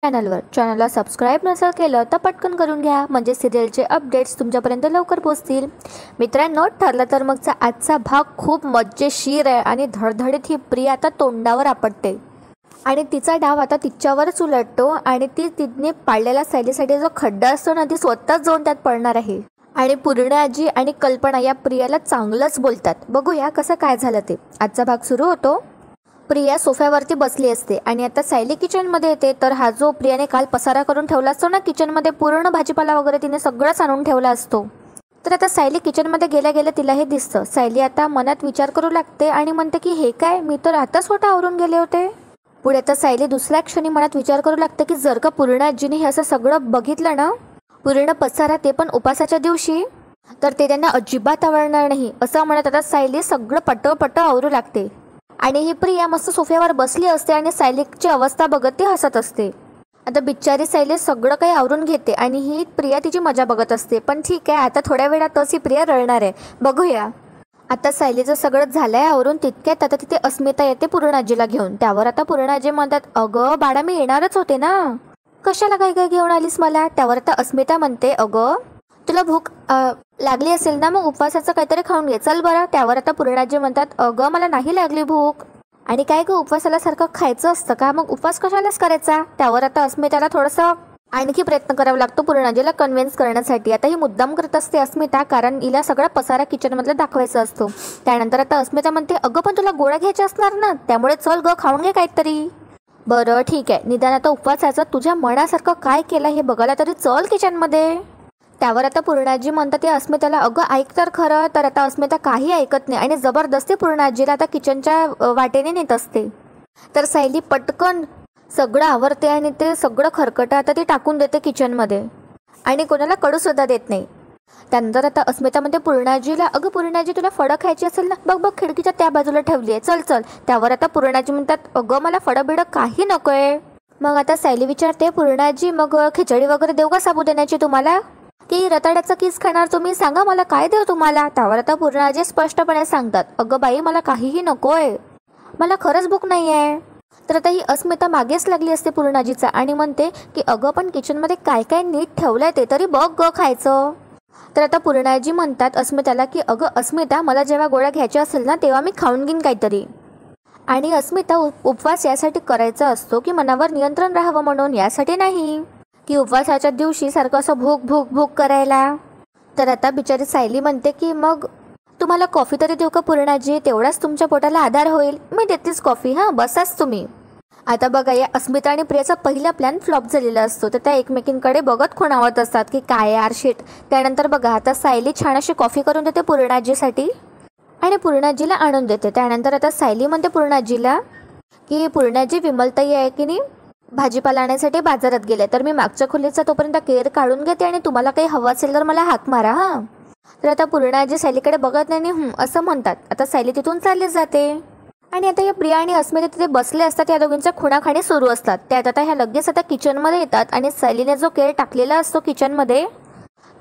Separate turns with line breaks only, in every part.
चॅनलला सबस्क्राईब नसेल केलं तर पटकन करून घ्या, म्हणजे सिरियलचे अपडेट्स तुमच्यापर्यंत लवकर पोहोचतील. मित्रांनो, ठरलं तर मगचा आजचा भाग खूप मजेशीर आहे आणि धडधडीत ही प्रिया आता तोंडावर आपटते आणि तिचा डाव आता तिच्यावरच उलटतो आणि तिने पाडलेला सायलीसाठी जो खड्डा असतो ना, ती स्वतःच जाऊन त्यात पडणार आहे. आणि पूर्णाजी आणि कल्पना या प्रियाला चांगलंच बोलतात. बघूया कसं काय झालं ते. आजचा भाग सुरू होतो. प्रिया सोफ्यावरती बसली असते आणि आता सायली किचनमध्ये येते. तर हा जो प्रियाने काल पसारा करून ठेवला असतो ना किचनमध्ये, पूर्ण भाजीपाला वगैरे तिने सगळंच आणून ठेवला असतो. तर आता सायली किचनमध्ये गेल्या गेल्या तिला हे दिसतं. सायली आता मनात विचार करू लागते आणि म्हणते की हे काय, मी तर आता स्वतः आवरून गेले होते. पुढे आता सायली दुसऱ्या क्षणी मनात विचार करू लागते की जर का पूर्णाजीने हे असं सगळं बघितलं ना, पूर्ण पसारा, ते पण उपासाच्या दिवशी, तर ते त्यांना अजिबात आवडणार नाही. असं म्हणत आता सायली सगळं पटपट आवरू लागते आणि ही प्रिया मस्त सोफ्यावर बसली असते आणि सायलीची अवस्था बघत ती हसत असते. आता बिचारी सायली सगळं काही आवरून घेते आणि ही प्रिया तिची मजा बघत असते. पण ठीक आहे, आता थोड्या वेळातच ही प्रिया रडणार आहे. बघूया. आता सायलीचं सगळं झालंय आवरून, तितक्यात आता तिथे अस्मिता येते पूर्णाजीला घेऊन. त्यावर आता पूर्णाजी म्हणतात, अगं बाळा, मी येणारच होते ना, कशाला काय काय घेऊन आलीस मला. त्यावर आता अस्मिता म्हणते, अगं तुला भूक लागली असेल ना, मग उपवासाचं काहीतरी खाऊन घे, चल बरं. त्यावर आता पूर्णाजी म्हणतात, अगं मला नाही लागली भूक. आणि काय गं, उपवासाला सारखं खायचं असतं का, मग उपवास कशालाच करायचा. त्यावर आता अस्मिताला थोडंसं आणखी प्रयत्न करावा लागतो पूर्णाजीला कन्व्हिन्स करण्यासाठी. आता ही मुद्दाम करत असते अस्मिता, कारण हिला सगळा पसारा किचनमधला दाखवायचा असतो. त्यानंतर आता अस्मिता म्हणते, अगं पण तुला गोळ्या घ्यायच्या असणार ना, त्यामुळे चल गं खाऊन घे काहीतरी. बरं ठीक आहे, निदान आता उपवासाचं तुझ्या मनासारखं काय केलं हे बघायला तरी चल किचनमध्ये. त्यावर आता पूर्णाजी म्हणतात ते अस्मिताला, अगं ऐक तर खरं. तर आता अस्मिता काही ऐकत नाही आणि जबरदस्ती पूर्णाजीला आता किचनच्या वाटेने नेत असते. तर सायली पटकन सगळं आवरते आणि ते सगळं खरकटं आता ती टाकून देते किचनमध्ये आणि कोणाला कडू सुद्धा देत नाही. त्यानंतर आता अस्मिता म्हणते पूर्णाजीला, अगं पूर्णाजी तुला फळं खायची असेल ना, बघ बघ खिडकीच्या त्या बाजूला ठेवली आहे, चल चल. त्यावर आता पूर्णाजी म्हणतात, अगं मला फळं बिडं काही नकोय. मग आता सायली विचारते, पूर्णाजी मग खिचडी वगैरे देऊ का साबुदाण्याची तुम्हाला, की रताड्याचा किस खाणार तुम्ही, सांगा मला काय देऊ तुम्हाला. त्यावर आता पूर्णाजी स्पष्टपणे सांगतात, अगं बाई मला काहीही नकोय, मला खरंच भूक नाही आहे. तर आता ही अस्मिता मागेच लागली असते पूर्णाजीचा आणि म्हणते की अगं पण किचनमध्ये काय काय नीट ठेवलंय ते तरी बघ ग खायचं. तर आता पूर्णाजी म्हणतात अस्मिताला की अगं अस्मिता, मला जेव्हा गोळ्या घ्यायच्या असेल ना तेव्हा मी खाऊन घेईन काहीतरी. आणि अस्मिता उपवास यासाठी करायचा असतो की मनावर नियंत्रण राहावं म्हणून, यासाठी नाही की उपवासाच्या दिवशी सारखं असं भूक भूक भूक करायला. तर आता बिचारी सायली म्हणते की मग तुम्हाला कॉफी तरी देऊ का पूर्णाजी, तेवढाच तुमच्या पोटाला आधार होईल. मी देतेच कॉफी, हां बसाच तुम्ही. आता बघा, या अस्मिता आणि प्रियाचा पहिला प्लॅन फ्लॉप झालेला असतो. तर त्या एकमेकींकडे बघत खुणावत असतात की काय यार शिट. त्यानंतर बघा आता सायली छान अशी कॉफी करून देते पूर्णाजीसाठी आणि पूर्णाजीला आणून देते. त्यानंतर आता सायली म्हणते पूर्णाजीला की पूर्णाजी, विमलताई आहे की नाही भाजीपाला आणण्यासाठी बाजारात गेले, तर मी मागच्या खोलीचा तोपर्यंत केर काढून घेते आणि तुम्हाला काही हवं असेल तर मला हाक मारा हां. तर आता पूर्णाजी सायलीकडे बघत नाही असं म्हणतात. आता सायली तिथून चालली जाते आणि आता या प्रिया आणि अस्मिता तिथे बसले असतात. या दोघींच्या खुणाखाणी सुरू असतात. त्यात आता ह्या लगेच आता किचनमध्ये येतात आणि सायलीने जो केर टाकलेला असतो किचनमध्ये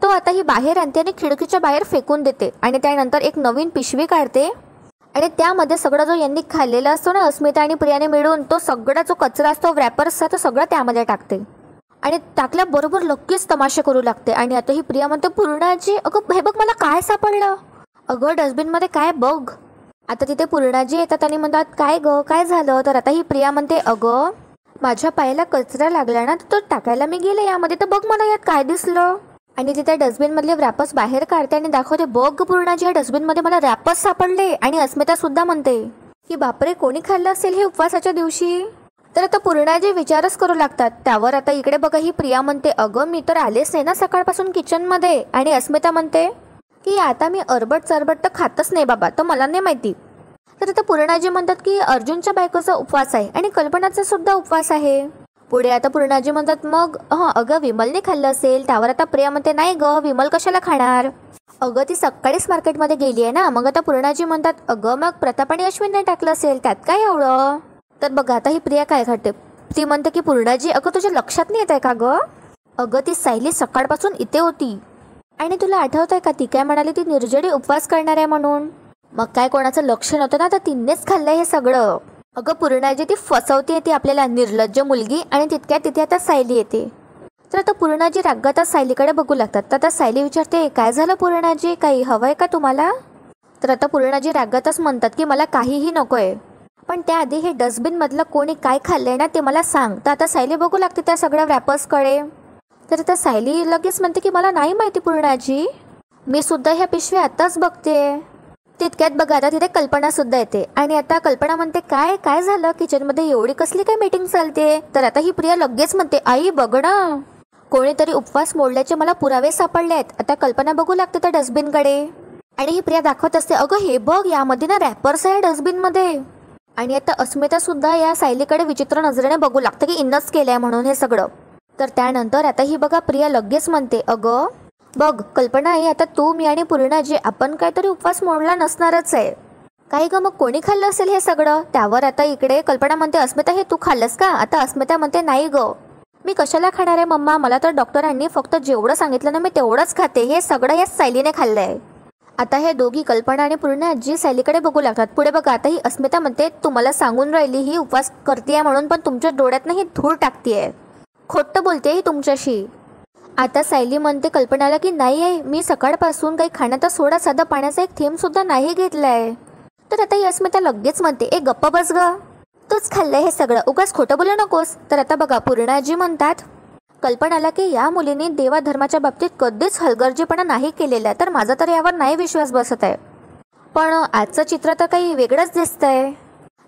तो आता ही बाहेर आणते आणि खिडकीच्या बाहेर फेकून देते आणि त्यानंतर एक नवीन पिशवी काढते आणि त्यामध्ये सगळा जो यांनी खाल्लेला असतो ना अस्मिता आणि प्रियाने मिळून, तो सगळा जो कचरा असतो रॅपर असतो तो सगळं त्यामध्ये टाकते आणि टाकल्याबरोबर लगेच तमाशे करू लागते. आणि आता ही प्रिया म्हणते पूर्णाजी, अगं हे बघ मला काय सापडलं, अगं डस्टबिनमध्ये काय बघ. आता तिथे पूर्णाजी येतात आणि म्हणतात काय ग काय झालं. तर आता ही प्रिया म्हणते, अगं माझ्या पायाला कचरा लागला ना, तर तो टाकायला मी गेले यामध्ये, तर बघ मला यात काय दिसलं. आणि तिथे डस्टबिनमधले रॅपर्स बाहेर काढते आणि दाखवते, बघ पूर्णाजी ह्या डस्टबिनमध्ये मला रॅपर्स सापडले. आणि अस्मिता सुद्धा म्हणते की बापरे, कोणी खाल्लं असेल हे उपवासाच्या दिवशी. तर आता पूर्णाजी विचारच करू लागतात. त्यावर आता इकडे बघा ही प्रिया म्हणते, अगं मी तर आलेच नाही ना सकाळपासून किचनमध्ये. आणि अस्मिता म्हणते की आता मी अरबट चरबट तर खातच नाही बाबा, तर मला नाही माहिती. तर आता पूर्णाजी म्हणतात की अर्जुनच्या बायकोचा उपवास आहे आणि कल्पनाचा सुद्धा उपवास आहे. पुढे आता पूर्णाजी म्हणतात मग अगं विमलने खाल्लं असेल. त्यावर आता प्रिया म्हणते, नाही ग विमल कशाला खाणार, अगं ती सकाळीच मार्केटमध्ये गेली आहे ना. मग आता पूर्णाजी म्हणतात, अगं मग प्रताप आणि अश्विनने टाकलं असेल, त्यात काय एवढं. तर बघा आता ही प्रिया काय घडते, ती म्हणते की पूर्णाजी, अगं तुझ्या लक्षात नाही येत आहे का गं, अगं ती सायली सकाळपासून इथे होती आणि तुला आठवत आहे का ती काय म्हणाली, ती निर्जळी उपवास करणार आहे म्हणून. मग काय कोणाचं लक्ष नव्हतं ना, तर तिनेच खाल्लंय हे सगळं. अगं पूर्णाजी ती फसवते ती आपल्याला, निर्लज्ज मुलगी. आणि तितक्या तिथे आता सायली येते. तर आता पूर्णाजी रागातच सायलीकडे बघू लागतात. तर आता सायली विचारते, काय झालं पूर्णाजी, काही हवंय का तुम्हाला? तर आता पूर्णाजी रागातच म्हणतात की मला काहीही नकोय, पण त्याआधी हे डस्टबिनमधलं कोणी काय खाल्लंय ना ते मला सांग. तर आता सायली बघू लागते त्या सगळ्या रॅपर्सकडे. तर आता सायली लगेच म्हणते की मला नाही माहिती पूर्णाजी, मी सुद्धा ह्या पिशव्या आत्ताच बघते. तितक्यात बघा आता तिथे कल्पना सुद्धा येते. आणि आता कल्पना म्हणते, काय काय झालं, किचनमध्ये एवढी कसली काय मीटिंग चालते? तर आता ही प्रिया लगेच म्हणते, आई बघ ना, कोणीतरी उपवास मोडल्याचे मला पुरावे सापडले आहेत. आता कल्पना बघू लागते त्या डस्टबिनकडे. आणि ही प्रिया दाखवत असते, अगं हे बघ, यामध्ये ना रॅपर्स आहे डस्टबिनमध्ये. आणि आता अस्मिता सुद्धा या सायलीकडे विचित्र नजरेने बघू लागते की इन्नच केलंय म्हणून हे सगळं. तर त्यानंतर आता ही बघा प्रिया लगेच म्हणते, अगं बघ कल्पना आई, आता तू मी आणि पूर्णाजी आपण काहीतरी उपवास मोडला नसणारच आहे. काही ग, मग कोणी खाल्लं असेल हे सगळं? त्यावर आता इकडे कल्पना म्हणते, अस्मिता हे तू खाल्लंस का? आता अस्मिता म्हणते, नाही ग, मी कशाला खाणार आहे मम्मा, मला तर डॉक्टरांनी फक्त जेवढं सांगितलं ना मी तेवढंच खाते, हे सगळं या सायलीने खाल्लंय. आता हे दोघी कल्पना आणि पूर्णाजी सायलीकडे बघू लागतात. पुढे बघा आता ही अस्मिता म्हणते, तुम्हाला सांगून राहिली ही उपवास करतेय म्हणून, पण तुमच्या डोळ्यात ही धूळ टाकतेय, खोटं बोलते ही तुमच्याशी. आता सायली म्हणते कल्पनाला की नाही आहे, मी सकाळपासून काही खाण्याचा सोडा, साधा पाण्याचा एक थेंब सुद्धा नाही घेतलाय. तर आता ही अस्मिता लगेच म्हणते, ए गप्पा बस ग, तूच खाल्लंय हे सगळं, उगाच खोटं बोलू नकोस. तर आता बघा पूर्णाजी म्हणतात कल्पनाला की या मुलीने देवाधर्माच्या बाबतीत कधीच हलगर्जीपणा नाही केलेला, तर माझा तर यावर नाही विश्वास बसत आहे, पण आजचं चित्र तर काही वेगळंच दिसतंय.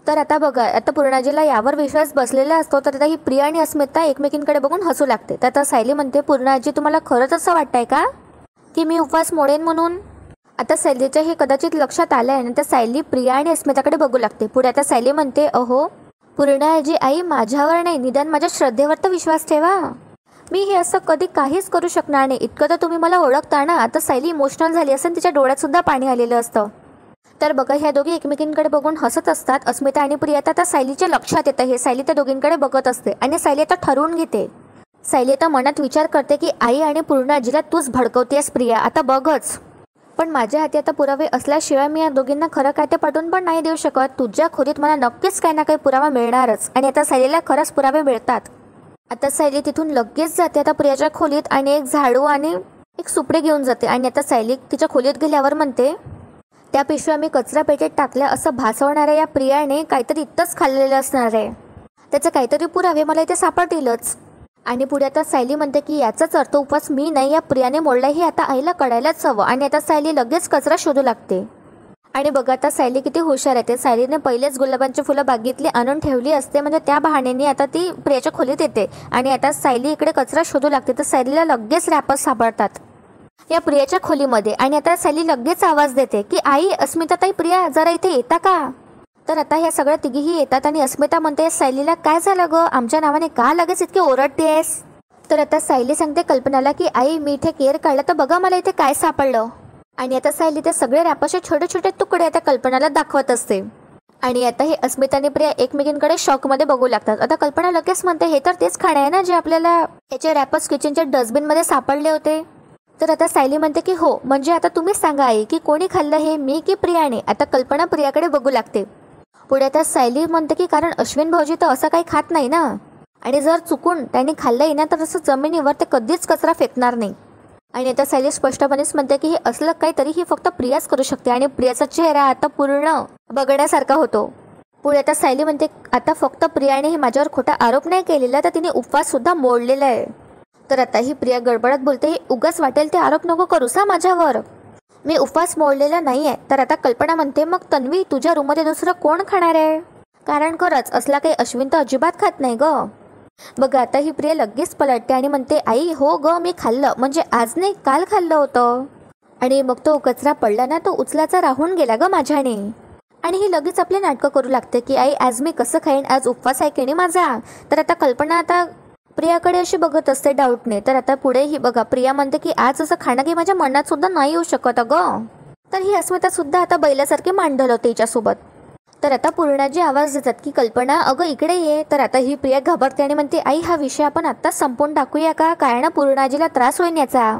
तर आता बघा आता पूर्णाजीला यावर विश्वास बसलेला असतो. तर आता ही प्रिया आणि अस्मिता एकमेकींकडे बघून हसू लागते. तर आता सायली म्हणते, पूर्णाजी तुम्हाला खरंच असं वाटतंय का की मी उपवास मोडेन म्हणून? आता सायलीच्या हे कदाचित लक्षात आलं आहे ना, तर सायली प्रिया आणि अस्मिताकडे बघू लागते. पुढे आता सायली म्हणते, अहो पूर्णाजी आई, माझ्यावर नाही, निदान माझ्या श्रद्धेवर तर विश्वास ठेवा, मी हे असं कधी काहीच करू शकणार नाही, इतकं तर तुम्ही मला ओळखता ना. आता सायली इमोशनल झाली असेल, तिच्या डोळ्यात सुद्धा पाणी आलेलं असतं. तर बघा ह्या दोघी एकमेकींकडे बघून हसत असतात. अस्मिता आणि प्रिया आता सायलीच्या लक्षात येतं हे, सायली त्या दोघींकडे बघत असते. आणि सायली आता ठरवून घेते, सायली आता मनात विचार करते की आई आणि पूर्णाजीला तूच भडकवतेस प्रिया, आता बघच, पण माझ्या हाती आता पुरावे असल्याशिवाय मी या दोघींना खरं काय ते पटवून पण नाही देऊ शकत. तुझ्या खोलीत मला नक्कीच काही ना काही पुरावा मिळणारच. आणि आता सायलीला खरंच पुरावे मिळतात. आता सायली तिथून लगेच जाते आता प्रियाच्या खोलीत आणि एक झाडू आणि एक सुपडे घेऊन जाते. आणि आता सायली तिच्या खोलीत गेल्यावर म्हणते, त्या पिशव्या मी कचरा पेटीत टाकल्या असं भासवणाऱ्या या प्रियाने काहीतरी इतकंच खाल्लेलं असणार आहे, त्याचे काहीतरी पुरावे मला इथे सापडतीलच. आणि पुढे आता सायली म्हणते की याचाच अर्थ उपवास मी नाही या प्रियाने मोडला, हे आता आईला कळायलाच हवं. आणि आता सायली लगेच कचरा शोधू लागते. आणि बघा आता सायली किती हुशार आहे. सायलीने पहिलेच गुलाबांची फुलं बागेतली आणून ठेवली असते, म्हणजे त्या बहाण्याने आता ती प्रियाच्या खोलीत येते. आणि आता सायली इकडे कचरा शोधू लागते. तर सायलीला लगेच रॅपर्स सापडतात या प्रियाच्या खोलीमध्ये. आणि आता सायली लगेच आवाज देते की आई, अस्मिता ताई, प्रिया जरा इथे येता का? तर आता ह्या सगळ्या तिघीही येतात. आणि अस्मिता म्हणते, सायलीला काय झालं ग, आमच्या नावाने का लगेच इतकी ओरडतेस? तर आता सायली सांगते कल्पनाला की आई, मी इथे केअर काढला तर बघा मला इथे काय सापडलं. आणि आता सायली ते सगळे रॅपर्सचे छोटे छोटे तुकडे आता कल्पनाला दाखवत असते. आणि आता हे अस्मिता आणि प्रिया एकमेकींकडे शॉकमध्ये बघू लागतात. आता कल्पना लगेच म्हणते, हे तर तेच खाणे आहे ना जे आपल्याला याचे रॅपर्स किचनच्या डस्टबिनमध्ये सापडले होते. तर आता सायली म्हणते की हो, म्हणजे आता तुम्हीच सांगा आई की कोणी खाल्लं हे, मी की प्रियाने? आता कल्पना प्रियाकडे बघू लागते. पुढे आता सायली म्हणते की कारण अश्विन भाऊजी तर असं काही खात नाही ना, आणि जर चुकून त्यांनी खाल्लंय ना तर असं जमिनीवर ते कधीच कचरा फेकणार नाही. आणि आता सायली स्पष्टपणेच म्हणते की हे असलं काहीतरी ही फक्त प्रियाच करू शकते. आणि प्रियाचा चेहरा आता पूर्ण बघण्यासारखा होतो. पुढे आता सायली म्हणते, आता फक्त प्रियाने हे माझ्यावर खोटा आरोप नाही केलेला, तर तिने उपवास सुद्धा मोडलेला आहे. तर आता ही प्रिया गडबडत बोलते, हे उगाच वाटेल ते आरोप नको करूस माझ्यावर, मी उपवास मोडलेला नाही आहे. तर आता कल्पना म्हणते, मग तन्वी तुझ्या रूममध्ये दुसरं कोण खाणार आहे? कारण खरंच असला काही अश्विन तर अजिबात खात नाही ग. बघा आता ही प्रिया लगेच पलटते आणि म्हणते, आई हो ग, मी खाल्लं, म्हणजे आज नाही काल खाल्लं होतं. आणि मग तो कचरा पडला ना, तो उचलाचा राहून गेला ग माझ्याने. आणि ही लगेच आपले नाटकं करू लागते की आई आज मी कसं खाईन, आज उपवास आहे की नाही माझा. तर आता कल्पना आता प्रियाकडे अशी बघत असते डाऊटने. तर आता पुढे ही बघा प्रिया म्हणते की आज असं खाणं की माझ्या मनात सुद्धा नाही येऊ शकत अगं. तर ही अस्मिता सुद्धा आता बैलासारखी मांडल होते हिच्यासोबत. तर आता पूर्णाजी आवाज देतात की कल्पना अगं इकडे ये. तर आता ही प्रिया घाबरते आणि म्हणते, आई हा विषय आपण आत्ताच संपवून टाकूया का, कारण पूर्णाजीला त्रास होईल याचा.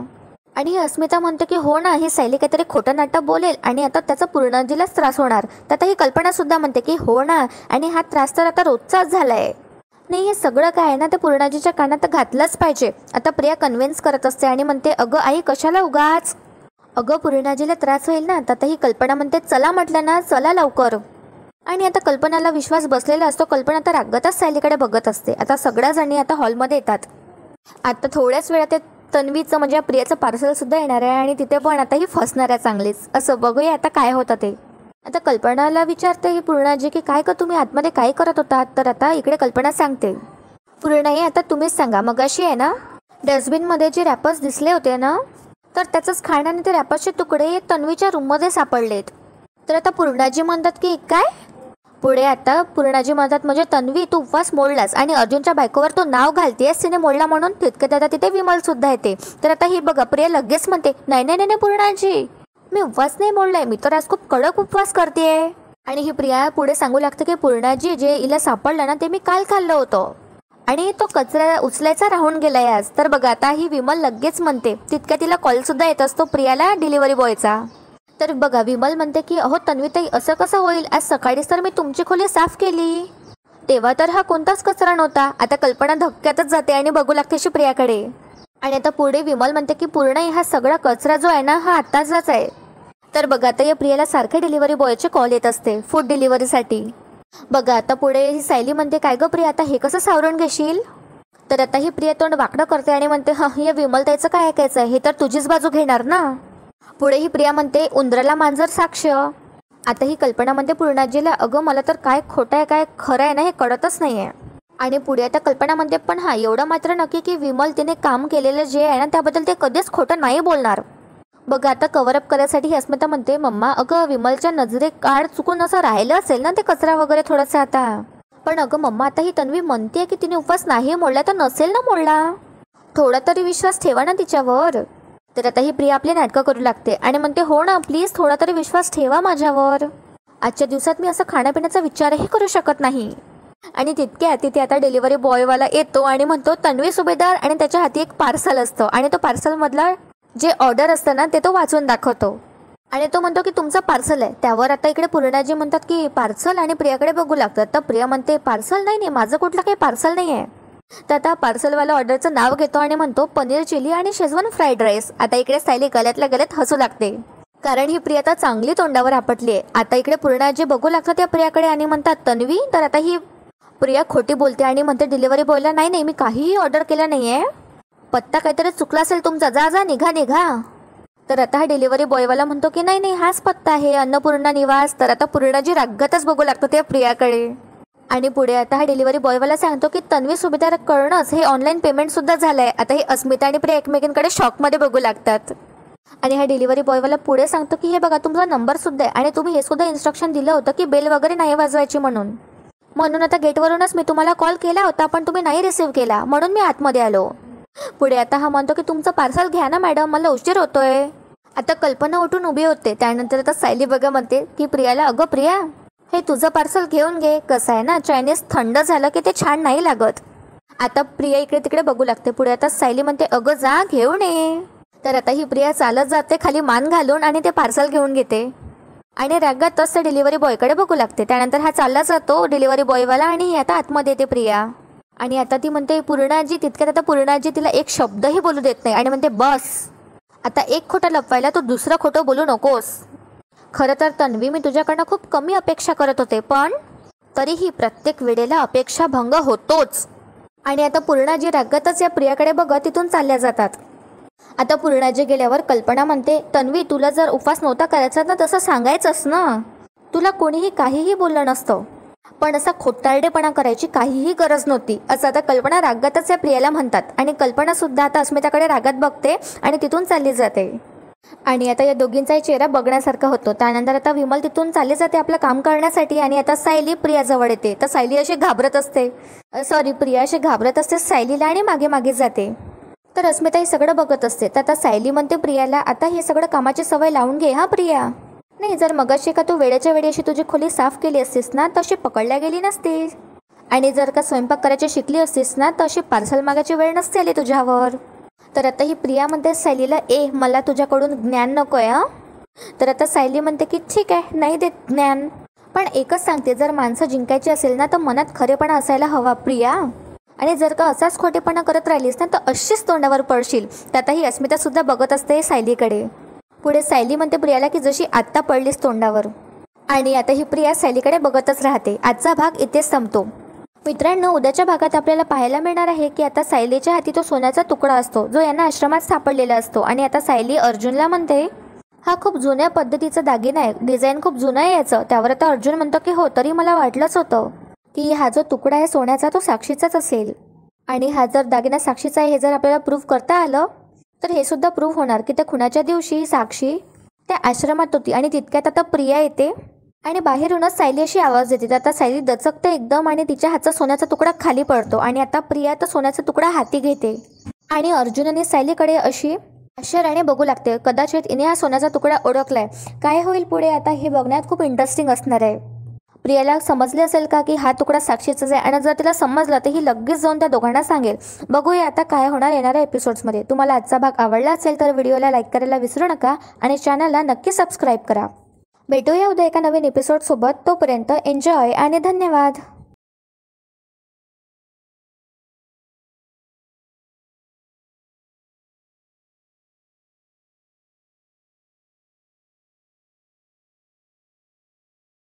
आणि ही अस्मिता म्हणते की हो ना, ही सायली काहीतरी खोटं नाटक बोलेल आणि आता त्याचा पूर्णाजीलाच त्रास होणार. तर आता ही कल्पना सुद्धा म्हणते की हो ना, आणि हा त्रास तर आता रोजचाच झालाय. नाही, हे सगळं काय आहे ना ते पूर्णाजीच्या कानात घातलंच पाहिजे. आता प्रिया कन्व्हिन्स करत असते आणि म्हणते अगं आई कशाला उगाच, अगं पूर्णाजीला त्रास होईल ना. तर ही कल्पना म्हणते चला म्हटलं ना, चला लवकर. आणि आता कल्पनाला विश्वास बसलेला असतो. कल्पना तर रागतच सायलीकडे बघत असते. आता सगळ्या जणी आता हॉलमध्ये येतात. आता थोड्याच वेळात ते तन्वीचं म्हणजे प्रियाचं पार्सल सुद्धा येणार आहे आणि तिथे पण आता ही फसणार आहे चांगलीच. असं बघूया आता काय होतं ते. आता कल्पनाला विचारते ही पूर्णाजी की काय का तुम्ही आतमध्ये काय करत होतात. तर आता इकडे कल्पना सांगते पूर्णाई आता तुम्हीच सांगा, मगाशी आहे ना डस्टबिनमध्ये जे रॅपर्स दिसले होते ना, तर त्याचंच खाण्याने ते रॅपर्सचे तुकडे तन्वीच्या रूममध्ये सापडलेत. तर आता पूर्णाजी म्हणतात की काय. पुढे आता पूर्णाजी म्हणतात म्हणजे तन्वी तू उपवास मोडलास आणि अर्जुनच्या बायकोवर तू नाव घालतेस तिने मोडला म्हणून. तितके आता तिथे विमल सुद्धा येते. तर आता ही बघा प्रिया लगेच म्हणते नाही नाही नाही पूर्णाजी, मी उपवास नाही मोडलाय, मी तर आज खूप कडक उपवास करतेय. आणि ही प्रिया पुढे सांगू लागते की पूर्णाजी जे हिला सापडलं ना ते मी काल खाल्लं होतं आणि तो कचरा उचलायचा राहून गेलाय आज. तर बघा आता ही विमल लगेच म्हणते. तितक्या तिला कॉल सुद्धा येत असतो प्रियाला डिलिव्हरी बॉयचा. तर बघा विमल म्हणते की अहो तन्वीताई असं कसं होईल, आज सकाळीच तर मी तुमची खोली साफ केली, तेव्हा तर हा कोणताच कचरा नव्हता. आता कल्पना धक्क्यातच जाते आणि बघू लागते अशी प्रियाकडे. आणि आता पुढे विमल म्हणते की पूर्ण हा सगळा कचरा जो आहे ना हा आत्ताचाच आहे. तर बघा आता या प्रियाला सारखे डिलिव्हरी बॉयचे कॉल येत असते फूड डिलिव्हरीसाठी. बघा आता पुढे ही सायली म्हणते काय गं प्रिया आता हे कसं सावरून घेशील. तर आता ही प्रिया तोंड वाकडं करते आणि म्हणते हा या विमलताईचं काय ऐकायचं आहे, हे तर तुझीच बाजू घेणार ना. पुढे ही प्रिया म्हणते उंदराला मांजर साक्ष. आता ही कल्पना म्हणते पूर्णाजीला अगं मला तर काय खोटं आहे काय खरं आहे ना हे कळतच नाही आहे. आणि पुढे आता कल्पना म्हणते पण हा एवढं मात्र नक्की की विमल तिने काम केलेलं जे आहे ना त्याबद्दल ते कधीच खोटं नाही बोलणार. बघा आता कव्हरअप करायसाठी अस्मिता म्हणते मम्मा अगं विमलच्या नजरे काळ चुकून असं राहिलं असेल ना ते कचरा वगैरे थोडासा आता. पण अगं मम्मा आता ही तन्वी म्हणते की तिने उपवास नाही मोडला तर नसेल ना मोडला, थोडा तरी विश्वास ठेवा ना तिच्यावर. तर आता ही प्रिया आपली नाटकं करू लागते आणि म्हणते हो ना प्लीज थोडा तरी विश्वास ठेवा माझ्यावर, आजच्या दिवसात मी असं खाण्यापिण्याचा विचारही करू शकत नाही. आणि तितक्या तिथे आता डिलिव्हरी बॉयवाला येतो आणि म्हणतो तन्वी सुभेदार, आणि त्याच्या हाती एक पार्सल असतं आणि तो पार्सलमधला जे ऑर्डर असतं ना ते तो वाचून दाखवतो आणि तो म्हणतो की तुमचं पार्सल आहे. त्यावर आता इकडे पूर्णाजी म्हणतात की पार्सल, आणि प्रियाकडे बघू लागतात. तर प्रिया म्हणते पार्सल नाही नाही माझं कुठलं काही पार्सल नाही आहे. तर आता पार्सलवाला ऑर्डरचं नाव घेतो आणि म्हणतो पनीर चिली आणि शेजवान फ्राईड राईस. आता इकडे सायली गल्यातल्या गल्यात हसू लागते कारण ही प्रिया आता चांगली तोंडावर आपटली आहे. आता इकडे पूर्णाजी बघू लागतात त्या प्रियाकडे आणि म्हणतात तन्वी. तर आता ही प्रिया खोटी बोलते आणि म्हणते डिलिव्हरी बॉयला नाही नाही मी काहीही ऑर्डर केलं नाही आहे, पत्ता काहीतरी चुकला असेल तुमचा, जा जा निघा निघा. तर आता हा डिलिव्हरी बॉयवाला म्हणतो की नाही नाही हाच पत्ता आहे अन्नपूर्णा निवास. तर आता पूर्णाजी रागातच बघू लागतो त्या प्रियाकडे. आणि पुढे आता हा डिलिव्हरी बॉयवाला सांगतो की तन्वी सुभेदार कळणंच हे ऑनलाईन पेमेंट सुद्धा झालंय. आता ही अस्मिता आणि प्रिया एकमेकांकडे शॉकमध्ये बघू लागतात. आणि हा डिलिव्हरी बॉयवाला पुढे सांगतो की हे बघा तुमचा नंबर सुद्धा आहे आणि तुम्ही हे सुद्धा इन्स्ट्रक्शन दिलं होतं की बेल वगैरे नाही वाजवायची म्हणून आता गेटवरूनच मी तुम्हाला कॉल केला होता पण तुम्ही नाही रिसीव्ह केला म्हणून मी आतमध्ये आलो. पुढे आता हा म्हणतो की तुमचं पार्सल घ्या ना मॅडम, मला उशीर होतोय. आता कल्पना उठून उभी होते. त्यानंतर आता सायली बघा म्हणते की प्रियाला अगं प्रिया हे तुझं पार्सल घेऊन घे, कसं आहे ना चायनीज थंड झालं की ते छान नाही लागत. आता प्रिया इकडे तिकडे बघू लागते. पुढे आता सायली म्हणते अगं जा घेऊन ये. तर आता ही प्रिया चालत जाते खाली मान घालून आणि ते पार्सल घेऊन घेते आणि रागातच त्या डिलिव्हरी बॉयकडे बघू लागते. त्यानंतर हा चालला जातो डिलिव्हरी बॉयवाला आणि ही आता आतमध्ये येते प्रिया. आणि आता ती म्हणते पूर्णाजी. तितक्यात आता पूर्णाजी तिला एक शब्दही बोलू देत नाही आणि म्हणते बस आता एक खोटं लपवायला तू दुसरं खोटं बोलू नकोस. खरं तर तन्वी मी तुझ्याकडनं खूप कमी अपेक्षा करत होते पण तरीही प्रत्येक वेळेला अपेक्षा भंग होतोच. आणि आता पूर्णाजी रागातच या प्रियाकडे बघत तिथून चालल्या जातात. आता पूर्णाजी गेल्यावर कल्पना म्हणते तन्वी तुला जर उपवास नव्हता करायचा तर तसं सांगायचंच ना, तुला कोणीही काहीही बोललं नसतं, पण असा खोटारडेपणा करायची काहीही गरज नव्हती असं आता कल्पना रागातच या प्रियाला म्हणतात. आणि कल्पना सुद्धा आता अस्मिताकडे रागात बघते आणि तिथून चालली जाते. आणि आता या दोघींचाही चेहरा बघण्यासारखा होतो. त्यानंतर आता विमल तिथून चालली जाते आपलं काम करण्यासाठी आणि आता सायली प्रियाजवळ येते. तर सायली अशी घाबरत असते प्रिया अशी घाबरत असते सायलीला आणि मागे मागे जाते. तर अस्मिता हे सगळं बघत असते. तर आता सायली म्हणते प्रियाला आता हे सगळं कामाची सवय लावून घे हा प्रिया, नाही जर मगाशी का तू वेळेच्या वेळी अशी तुझी खोली साफ केली असतीस ना तशी पकडल्या गेली नसतीस, आणि जर का स्वयंपाक करायची शिकली असतीस ना तर अशी पार्सल मागायची वेळ नसते आली तुझ्यावर. तर आता ही प्रिया म्हणते सायलीला, मला तुझ्याकडून ज्ञान नको आहे. तर आता सायली म्हणते की ठीक आहे, नाही देत ज्ञान, पण एकच सांगते, जर माणसं जिंकायची असेल ना तर मनात खरेपणा असायला हवा प्रिया. आणि जर का असाच खोटेपणा करत राहिलीस ना तर अशीच तोंडावर पडशील. तर आता ही अस्मिता सुद्धा बघत असते सायलीकडे. पुढे सायली म्हणते प्रियाला की जशी आत्ता पडलीस तोंडावर. आणि आता ही प्रिया सायलीकडे बघतच राहते. आजचा भाग इथेच संपतो. मित्रांनो, उद्याच्या भागात आपल्याला पाहायला मिळणार आहे की आता सायलीच्या हाती तो सोन्याचा तुकडा असतो जो यांना आश्रमात सापडलेला असतो. आणि आता सायली अर्जुनला म्हणते हा खूप जुन्या पद्धतीचा दागिना आहे, डिझाईन खूप जुनं आहे याचं. त्यावर आता अर्जुन म्हणतो की हो, तरी मला वाटलंच होतं की हा जो तुकडा आहे सोन्याचा तो साक्षीचाच असेल. आणि हा जर दागिना साक्षीचा आहे हे जर आपल्याला प्रूव्ह करता आलं तर हे सुद्धा प्रूव्ह होणार की त्या खुनाच्या दिवशी साक्षी त्या आश्रमात होती. आणि तितक्यात आता प्रिया येते आणि बाहेरूनच सायली अशी आवाज देते. तर आता सायली दचकते एकदम आणि तिच्या हातचा सोन्याचा तुकडा खाली पडतो. आणि आता प्रिया तर सोन्याचा तुकडा हाती घेते आणि अर्जुन आणि सायलीकडे अशी आश्चर्याने बघू लागते. कदाचित इने हा सोन्याचा तुकडा ओळखलाय. काय होईल पुढे आता हे बघण्यात खूप इंटरेस्टिंग असणार आहे. प्रियाला समजले असेल का की हा तुकडा साक्षीचाच आहे, आणि जर तिला समजलं तर ही लगेच जाऊन त्या दोघांना सांगेल. बघूया आता काय होणार येणाऱ्या एपिसोड्समध्ये. तुम्हाला आजचा भाग आवडला असेल तर व्हिडिओला लाईक करायला विसरू नका आणि चॅनलला नक्की सबस्क्राईब करा. भेटूया उद्या एका नवीन एपिसोडसोबत. तोपर्यंत एन्जॉय आणि धन्यवाद.